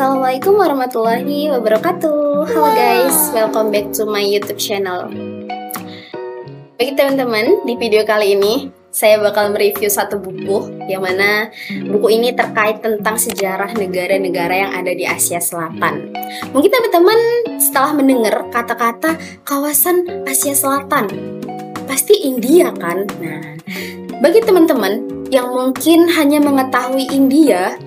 Assalamualaikum warahmatullahi wabarakatuh. Halo guys, welcome back to my YouTube channel. Bagi teman-teman, di video kali ini saya bakal mereview satu buku, yang mana buku ini terkait tentang sejarah negara-negara yang ada di Asia Selatan. Mungkin teman-teman setelah mendengar kata-kata kawasan Asia Selatan, pasti India kan? Nah, bagi teman-teman yang mungkin hanya mengetahui India,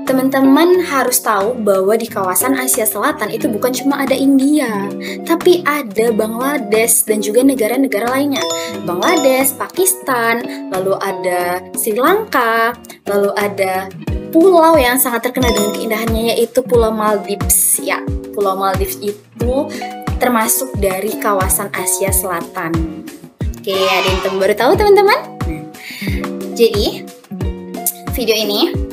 teman-teman harus tahu bahwa di kawasan Asia Selatan itu bukan cuma ada India, tapi ada Bangladesh dan juga negara-negara lainnya. Bangladesh, Pakistan, lalu ada Sri Lanka, lalu ada pulau yang sangat terkenal dengan keindahannya yaitu Pulau Maldives. Ya, Pulau Maldives itu termasuk dari kawasan Asia Selatan. Oke, ada yang baru tahu teman-teman? Jadi, video ini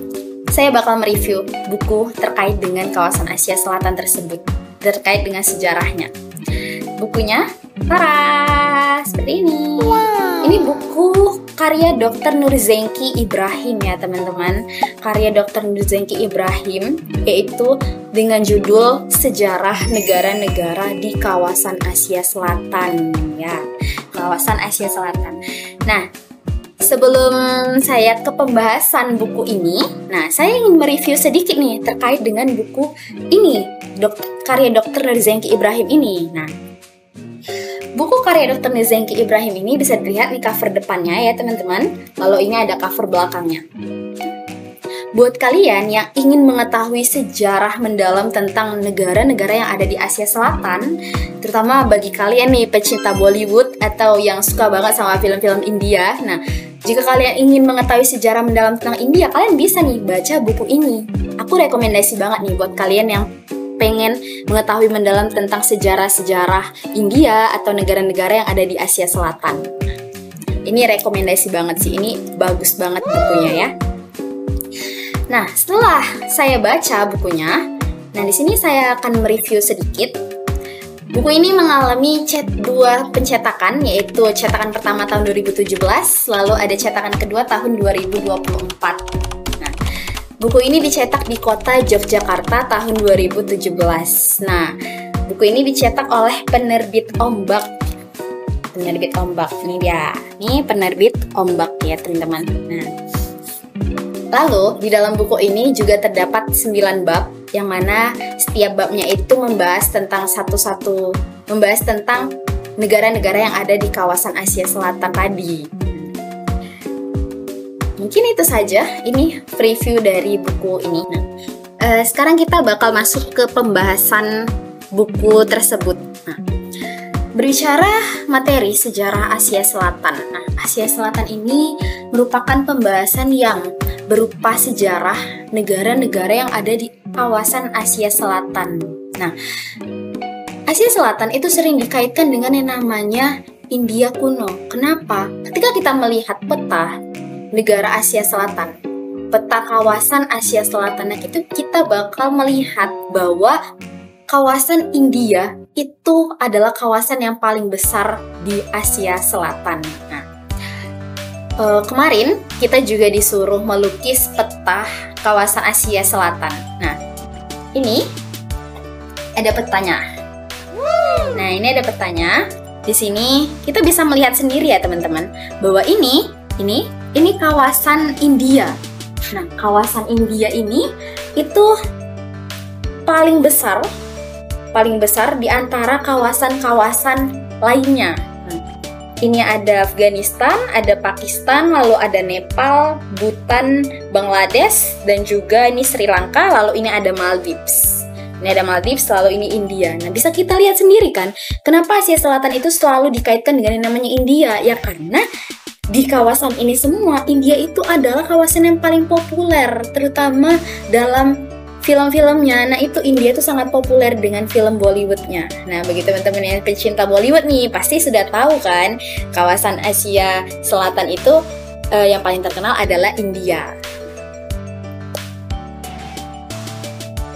saya bakal mereview buku terkait dengan kawasan Asia Selatan tersebut, terkait dengan sejarahnya. Bukunya, tara, seperti ini. Wow. Ini buku karya Dr. Nurzengki Ibrahim ya teman-teman. Karya Dr. Nurzengki Ibrahim, yaitu dengan judul Sejarah Negara-Negara di Kawasan Asia Selatan. Ya, kawasan Asia Selatan. Nah, sebelum saya ke pembahasan buku ini, nah saya ingin mereview sedikit nih terkait dengan buku ini, karya Dr. Nurzengki Ibrahim ini. Nah, buku karya Dr. Nurzengki Ibrahim ini bisa dilihat nih cover depannya ya teman-teman. Lalu ini ada cover belakangnya. Buat kalian yang ingin mengetahui sejarah mendalam tentang negara-negara yang ada di Asia Selatan, terutama bagi kalian nih pecinta Bollywood atau yang suka banget sama film-film India, nah jika kalian ingin mengetahui sejarah mendalam tentang India, kalian bisa nih baca buku ini. Aku rekomendasi banget nih buat kalian yang pengen mengetahui mendalam tentang sejarah-sejarah India atau negara-negara yang ada di Asia Selatan. Ini rekomendasi banget sih, ini bagus banget bukunya ya. Nah, setelah saya baca bukunya, nah di sini saya akan mereview sedikit. Buku ini mengalami dua pencetakan, yaitu cetakan pertama tahun 2017, lalu ada cetakan kedua tahun 2024. Nah, buku ini dicetak di kota Yogyakarta tahun 2017. Nah, buku ini dicetak oleh penerbit Ombak. Penerbit Ombak, ini dia. Ini penerbit Ombak ya teman-teman. Nah, lalu, di dalam buku ini juga terdapat 9 bab, yang mana setiap babnya itu membahas tentang membahas tentang negara-negara yang ada di kawasan Asia Selatan tadi. Mungkin itu saja, ini preview dari buku ini. Nah, sekarang kita bakal masuk ke pembahasan buku tersebut. Nah, berbicara materi sejarah Asia Selatan. Nah, Asia Selatan ini merupakan pembahasan yang berupa sejarah negara-negara yang ada di kawasan Asia Selatan. Nah, Asia Selatan itu sering dikaitkan dengan yang namanya India kuno. Kenapa? Ketika kita melihat peta negara Asia Selatan, peta kawasan Asia Selatan, itu kita bakal melihat bahwa kawasan India itu adalah kawasan yang paling besar di Asia Selatan. Nah, kemarin kita juga disuruh melukis peta kawasan Asia Selatan. Nah, ini ada petanya. Nah, ini ada petanya. Di sini kita bisa melihat sendiri ya teman-teman bahwa ini kawasan India. Nah, kawasan India ini itu paling besar di antara kawasan-kawasan lainnya. Ini ada Afghanistan, ada Pakistan, lalu ada Nepal, Bhutan, Bangladesh, dan juga ini Sri Lanka, lalu ini ada Maldives. Ini ada Maldives, lalu ini India. Nah, bisa kita lihat sendiri kan, kenapa Asia Selatan itu selalu dikaitkan dengan yang namanya India? Ya karena di kawasan ini semua, India itu adalah kawasan yang paling populer, terutama dalam film-filmnya. Nah, itu India itu sangat populer dengan film Bollywoodnya. Nah, bagi teman-teman yang pecinta Bollywood nih, pasti sudah tahu kan, kawasan Asia Selatan itu yang paling terkenal adalah India.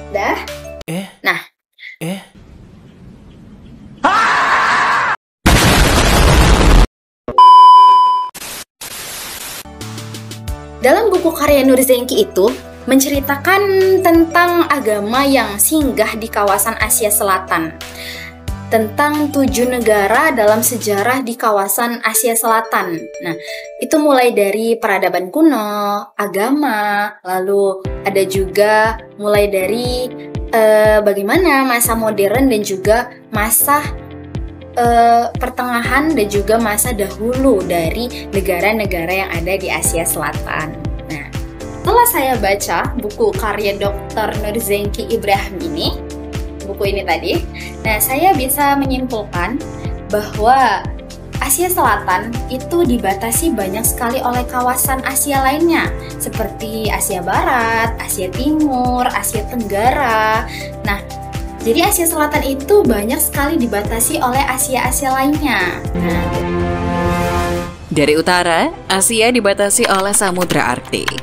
Dah? Nah. Dalam buku karya Nurzengki itu menceritakan tentang agama yang singgah di kawasan Asia Selatan. Tentang 7 negara dalam sejarah di kawasan Asia Selatan. Nah, itu mulai dari peradaban kuno, agama, lalu ada juga mulai dari bagaimana masa modern dan juga masa pertengahan dan juga masa dahulu dari negara-negara yang ada di Asia Selatan. Nah, setelah saya baca buku karya Dr. Nurzengki Ibrahim buku ini tadi, nah saya bisa menyimpulkan bahwa Asia Selatan itu dibatasi banyak sekali oleh kawasan Asia lainnya seperti Asia Barat, Asia Timur, Asia Tenggara. Nah, jadi Asia Selatan itu banyak sekali dibatasi oleh Asia-Asia lainnya. Nah, dari utara, Asia dibatasi oleh Samudra Arktik.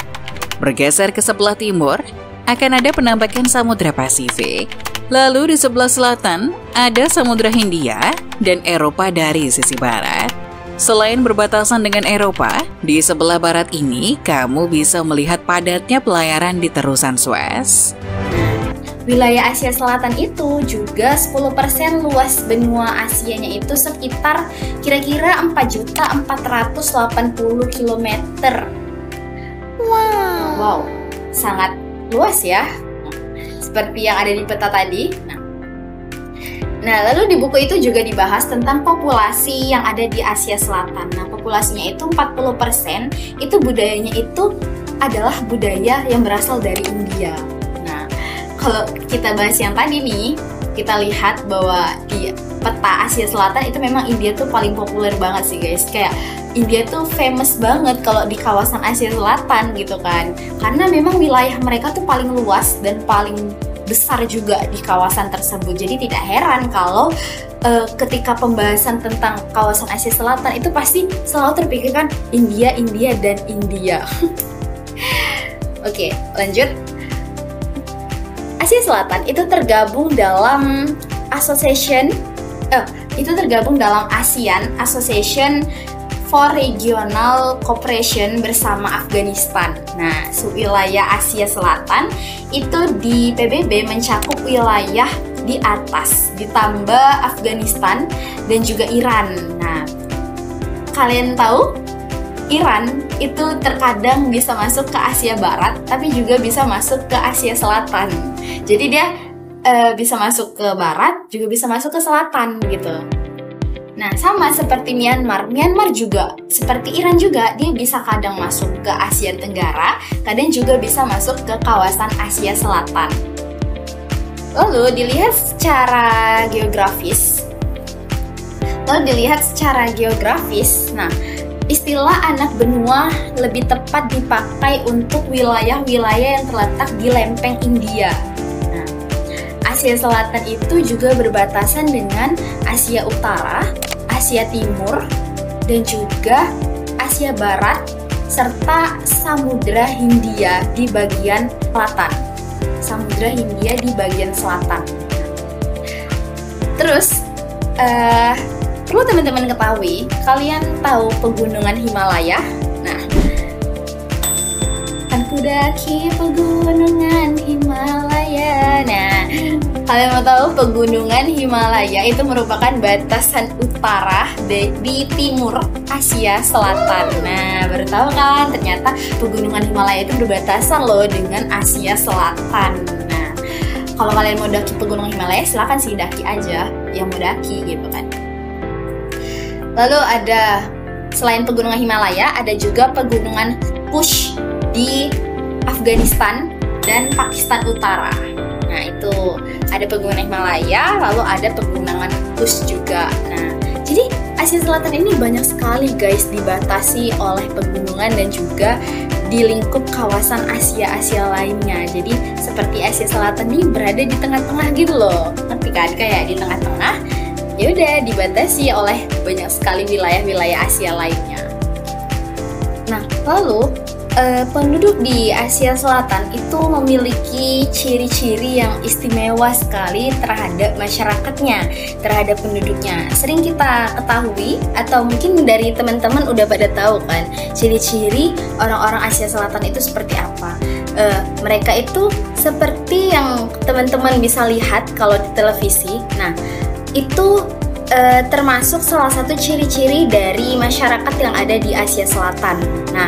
Bergeser ke sebelah timur, akan ada penampakan Samudra Pasifik. Lalu di sebelah selatan, ada Samudra Hindia dan Eropa dari sisi barat. Selain berbatasan dengan Eropa, di sebelah barat ini kamu bisa melihat padatnya pelayaran di terusan Suez. Wilayah Asia Selatan itu juga 10% luas benua Asianya itu sekitar kira-kira 4.480 km. Wow, sangat luas ya. Seperti yang ada di peta tadi. Nah, lalu di buku itu juga dibahas tentang populasi yang ada di Asia Selatan. Nah, populasinya itu 40% itu budayanya itu adalah budaya yang berasal dari India. Nah, kalau kita bahas yang tadi nih, kita lihat bahwa di peta Asia Selatan itu memang India tuh paling populer banget sih guys. Kayak India tuh famous banget kalau di kawasan Asia Selatan gitu kan. Karena memang wilayah mereka tuh paling luas dan paling besar juga di kawasan tersebut. Jadi tidak heran kalau ketika pembahasan tentang kawasan Asia Selatan itu pasti selalu terpikirkan India, India, dan India. Oke, lanjut. Asia Selatan itu tergabung dalam ASEAN Association for Regional Cooperation bersama Afghanistan. Nah, wilayah Asia Selatan itu di PBB mencakup wilayah di atas, ditambah Afghanistan dan juga Iran. Nah, kalian tahu Iran itu terkadang bisa masuk ke Asia Barat, tapi juga bisa masuk ke Asia Selatan. Jadi dia bisa masuk ke Barat, juga bisa masuk ke Selatan gitu. Nah, sama seperti Myanmar juga seperti Iran juga, dia bisa kadang masuk ke Asia Tenggara, kadang juga bisa masuk ke kawasan Asia Selatan. Lalu dilihat secara geografis. Nah, istilah anak benua lebih tepat dipakai untuk wilayah-wilayah yang terletak di lempeng India. Asia Selatan itu juga berbatasan dengan Asia Utara, Asia Timur, dan juga Asia Barat, serta Samudra Hindia di bagian selatan. Terus, perlu teman-teman ketahui, kalian tahu pegunungan Himalaya? Nah, aku daki pegunungan Himalaya. Nah, kalian mau tahu pegunungan Himalaya itu merupakan batasan utara di timur Asia Selatan. Nah, baru tahu kan ternyata pegunungan Himalaya itu berbatasan loh dengan Asia Selatan. Nah, kalau kalian mau daki pegunungan Himalaya, silakan sih daki aja yang mau daki gitu kan. Lalu selain pegunungan Himalaya, ada juga pegunungan Kush di Afghanistan dan Pakistan Utara. Nah, itu ada pegunungan Himalaya, lalu ada pegunungan Kush juga. Nah, jadi Asia Selatan ini banyak sekali guys dibatasi oleh pegunungan dan juga di lingkup kawasan Asia lainnya. Jadi seperti Asia Selatan ini berada di tengah-tengah gitu loh. Ngerti kan? Kayak di tengah-tengah, ya udah dibatasi oleh banyak sekali wilayah-wilayah Asia lainnya. Nah, lalu penduduk di Asia Selatan itu memiliki ciri-ciri yang istimewa sekali terhadap masyarakatnya, terhadap penduduknya. Sering kita ketahui atau mungkin dari teman-teman udah pada tahu kan ciri-ciri orang-orang Asia Selatan itu seperti apa. mereka itu seperti yang teman-teman bisa lihat kalau di televisi. Nah, itu termasuk salah satu ciri-ciri dari masyarakat yang ada di Asia Selatan. Nah,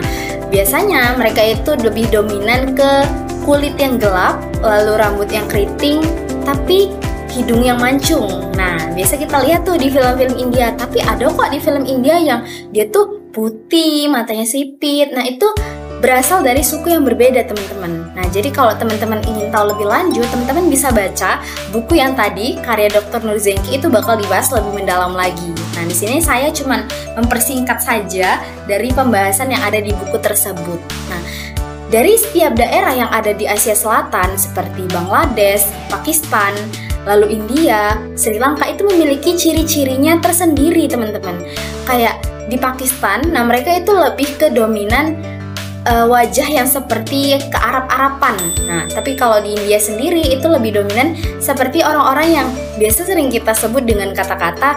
biasanya mereka itu lebih dominan ke kulit yang gelap, lalu rambut yang keriting, tapi hidung yang mancung. Nah, biasa kita lihat tuh di film-film India, tapi ada kok di film India yang dia tuh putih, matanya sipit. Nah, itu berasal dari suku yang berbeda, teman-teman. Nah, jadi kalau teman-teman ingin tahu lebih lanjut, teman-teman bisa baca buku yang tadi karya Dr. Nur Zengki, itu bakal dibahas lebih mendalam lagi. Nah, di sini saya cuman mempersingkat saja dari pembahasan yang ada di buku tersebut. Nah, dari setiap daerah yang ada di Asia Selatan seperti Bangladesh, Pakistan, lalu India, Sri Lanka itu memiliki ciri-cirinya tersendiri, teman-teman. Kayak di Pakistan, nah mereka itu lebih ke dominan wajah yang seperti ke Arab-Arapan. Nah, tapi kalau di India sendiri itu lebih dominan seperti orang-orang yang biasa sering kita sebut dengan kata-kata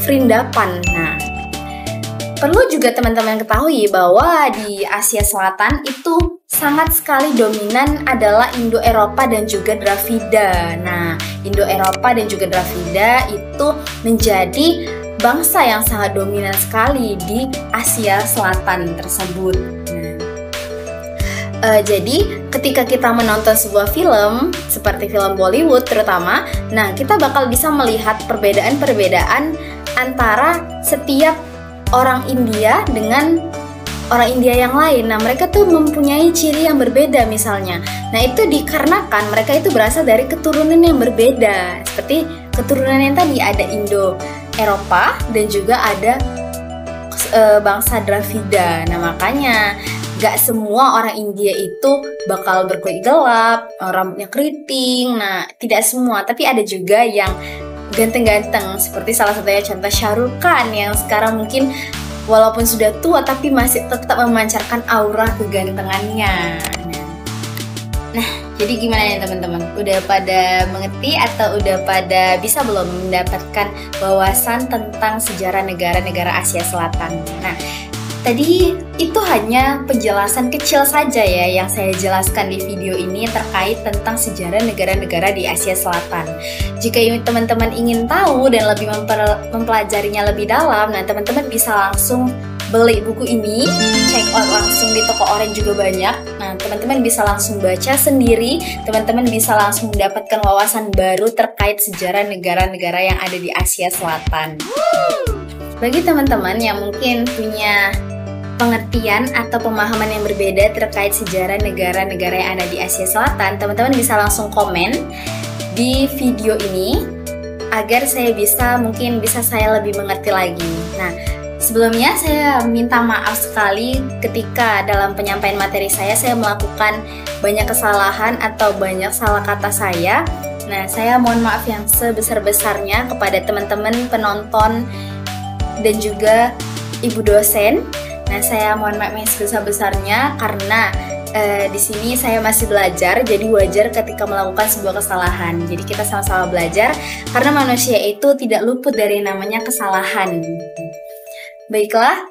Vrindavan. Nah, perlu juga teman-teman ketahui bahwa di Asia Selatan itu sangat sekali dominan adalah Indo-Eropa dan juga Dravida. Nah, Indo-Eropa dan juga Dravida itu menjadi bangsa yang sangat dominan sekali di Asia Selatan tersebut. Jadi ketika kita menonton sebuah film seperti film Bollywood terutama, nah kita bakal bisa melihat perbedaan-perbedaan antara setiap orang India dengan orang India yang lain. Nah, mereka tuh mempunyai ciri yang berbeda misalnya. Nah, itu dikarenakan mereka itu berasal dari keturunan yang berbeda. Seperti keturunan yang tadi ada Indo-Eropa dan juga ada bangsa Dravida. Nah, makanya gak semua orang India itu bakal berkulit gelap, rambutnya keriting. Nah, tidak semua, tapi ada juga yang ganteng-ganteng. Seperti salah satunya contoh Shah Rukh Khan yang sekarang mungkin walaupun sudah tua tapi masih tetap memancarkan aura kegantengannya. Nah, jadi gimana ya teman-teman? Udah pada mengerti atau udah pada bisa belum mendapatkan wawasan tentang sejarah negara-negara Asia Selatan? Nah, tadi itu hanya penjelasan kecil saja ya yang saya jelaskan di video ini terkait tentang sejarah negara-negara di Asia Selatan. Jika teman-teman ingin tahu dan lebih mempelajarinya lebih dalam, nah teman-teman bisa langsung beli buku ini, check out langsung di toko Orange juga banyak. Nah, teman-teman bisa langsung baca sendiri, teman-teman bisa langsung mendapatkan wawasan baru terkait sejarah negara-negara yang ada di Asia Selatan. Bagi teman-teman yang mungkin punya pengertian atau pemahaman yang berbeda terkait sejarah negara-negara yang ada di Asia Selatan, teman-teman bisa langsung komen di video ini agar saya mungkin bisa saya lebih mengerti lagi. Nah, sebelumnya saya minta maaf sekali ketika dalam penyampaian materi saya melakukan banyak kesalahan atau banyak salah kata saya. Nah, saya mohon maaf yang sebesar-besarnya kepada teman-teman penonton dan juga ibu dosen. Nah, saya mohon maaf yang sebesar-besarnya karena di sini saya masih belajar, jadi wajar ketika melakukan sebuah kesalahan. Jadi kita sama-sama belajar karena manusia itu tidak luput dari namanya kesalahan. Baiklah,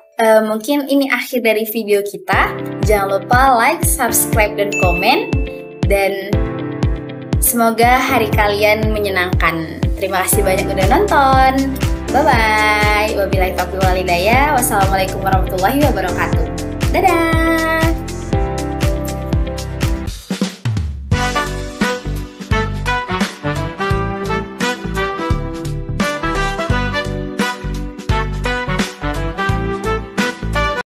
mungkin ini akhir dari video kita. Jangan lupa like, subscribe, dan komen. Dan semoga hari kalian menyenangkan. Terima kasih banyak udah nonton. Bye-bye. Wabillahi taufiq wal hidayah. Wassalamualaikum warahmatullahi wabarakatuh. Dadah.